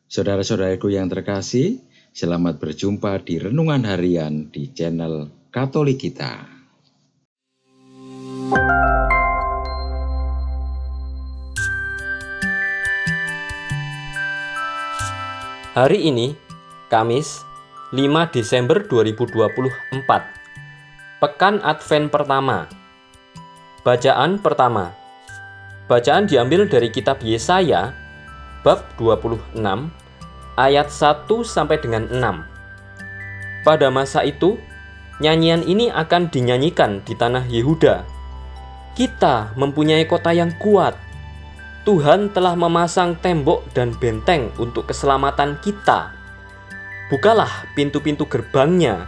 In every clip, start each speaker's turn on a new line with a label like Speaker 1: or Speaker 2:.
Speaker 1: Saudara-saudaraku yang terkasih, selamat berjumpa di Renungan Harian di channel Katolik kita.
Speaker 2: Hari ini, Kamis, 5 Desember 2024, Pekan Advent pertama. Bacaan pertama. Bacaan diambil dari kitab Yesaya, bab 26, ayat 1 sampai dengan 6. Pada masa itu, nyanyian ini akan dinyanyikan di tanah Yehuda. Kita mempunyai kota yang kuat. Tuhan telah memasang tembok dan benteng untuk keselamatan kita. Bukalah pintu-pintu gerbangnya,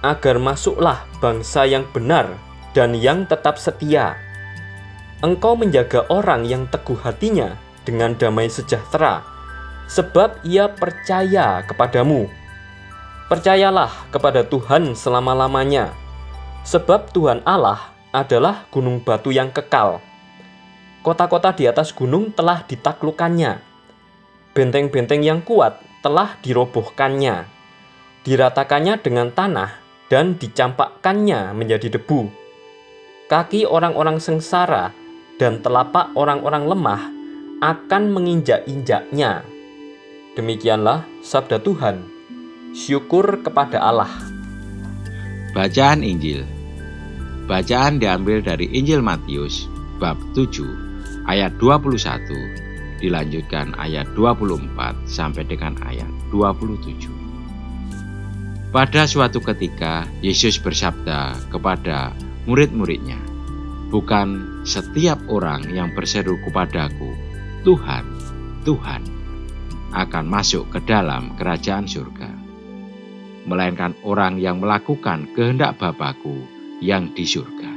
Speaker 2: agar masuklah bangsa yang benar dan yang tetap setia. Engkau menjaga orang yang teguh hatinya dengan damai sejahtera, sebab ia percaya kepadamu. Percayalah kepada Tuhan selama-lamanya, sebab Tuhan Allah adalah gunung batu yang kekal. Kota-kota di atas gunung telah ditaklukkannya. Benteng-benteng yang kuat telah dirobohkannya. Diratakannya dengan tanah dan dicampakkannya menjadi debu. Kaki orang-orang sengsara dan telapak orang-orang lemah akan menginjak-injaknya. Demikianlah sabda Tuhan. Syukur kepada Allah.
Speaker 1: Bacaan Injil. Bacaan diambil dari Injil Matius bab 7 ayat 21 dilanjutkan ayat 24 sampai dengan ayat 27. Pada suatu ketika Yesus bersabda kepada murid-muridnya, "Bukan setiap orang yang berseru kepadaku, Tuhan, Tuhan, akan masuk ke dalam kerajaan surga, melainkan orang yang melakukan kehendak Bapa-Ku yang di surga."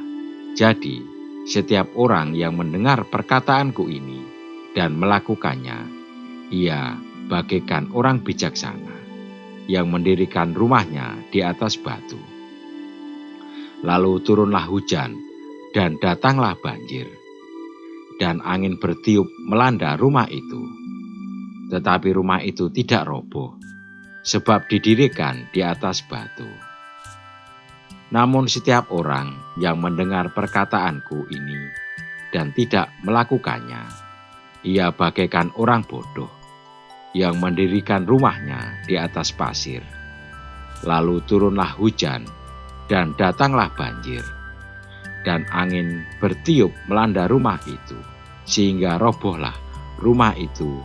Speaker 1: Jadi, setiap orang yang mendengar perkataanku ini dan melakukannya, ia bagaikan orang bijaksana yang mendirikan rumahnya di atas batu. Lalu turunlah hujan dan datanglah banjir, dan angin bertiup melanda rumah itu. Tetapi rumah itu tidak roboh, sebab didirikan di atas batu. Namun setiap orang yang mendengar perkataanku ini dan tidak melakukannya, ia bagaikan orang bodoh yang mendirikan rumahnya di atas pasir. Lalu turunlah hujan dan datanglah banjir, dan angin bertiup melanda rumah itu, sehingga robohlah rumah itu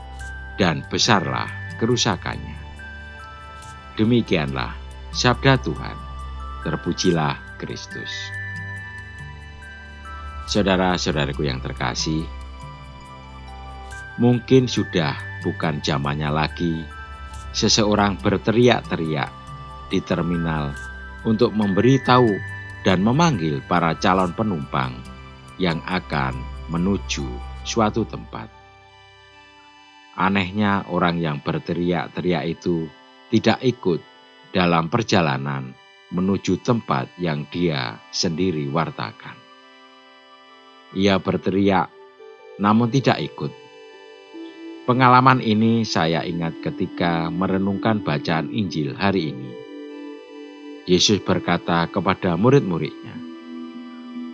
Speaker 1: dan besarlah kerusakannya. Demikianlah sabda Tuhan. Terpujilah Kristus. Saudara-saudaraku yang terkasih, mungkin sudah bukan zamannya lagi seseorang berteriak-teriak di terminal untuk memberitahu dan memanggil para calon penumpang yang akan menuju suatu tempat. Anehnya orang yang berteriak-teriak itu tidak ikut dalam perjalanan menuju tempat yang dia sendiri wartakan. Ia berteriak, namun tidak ikut. Pengalaman ini saya ingat ketika merenungkan bacaan Injil hari ini. Yesus berkata kepada murid-muridnya,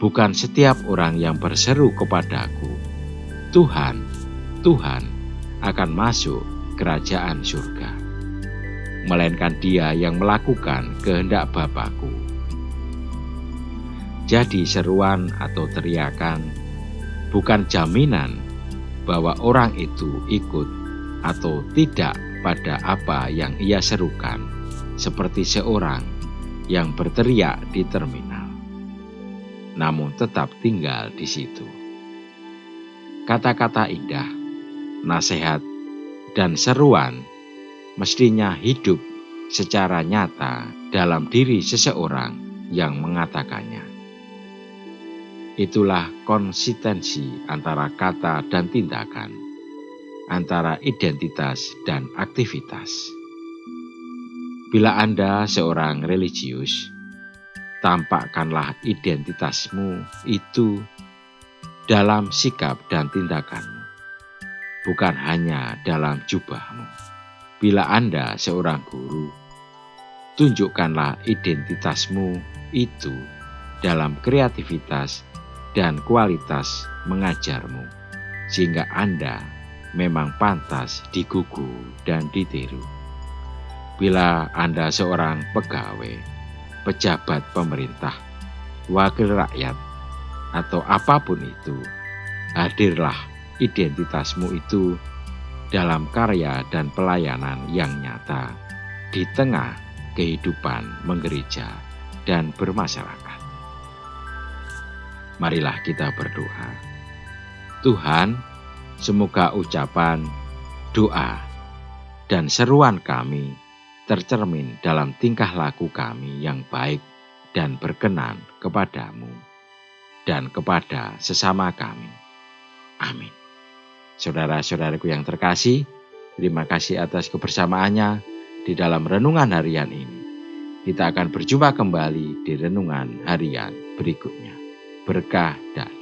Speaker 1: "Bukan setiap orang yang berseru kepadaku, Tuhan, Tuhan, akan masuk kerajaan surga, melainkan dia yang melakukan kehendak Bapa-Ku." Jadi seruan atau teriakan bukan jaminan bahwa orang itu ikut atau tidak pada apa yang ia serukan, seperti seorang yang berteriak di terminal, namun tetap tinggal di situ. Kata-kata indah, nasihat, dan seruan mestinya hidup secara nyata dalam diri seseorang yang mengatakannya. Itulah konsistensi antara kata dan tindakan, antara identitas dan aktivitas. Bila Anda seorang religius, tampakkanlah identitasmu itu dalam sikap dan tindakanmu, bukan hanya dalam jubahmu. Bila Anda seorang guru, tunjukkanlah identitasmu itu dalam kreativitas dan kualitas mengajarmu, sehingga Anda memang pantas digugu dan ditiru. Bila Anda seorang pegawai, pejabat pemerintah, wakil rakyat, atau apapun itu, hadirlah identitasmu itu dalam karya dan pelayanan yang nyata di tengah kehidupan menggereja dan bermasyarakat. Marilah kita berdoa. Tuhan, semoga ucapan, doa, dan seruan kami tercermin dalam tingkah laku kami yang baik dan berkenan kepadamu dan kepada sesama kami. Amin. Saudara-saudaraku yang terkasih, terima kasih atas kebersamaannya di dalam renungan harian ini. Kita akan berjumpa kembali di renungan harian berikutnya. Berkah dan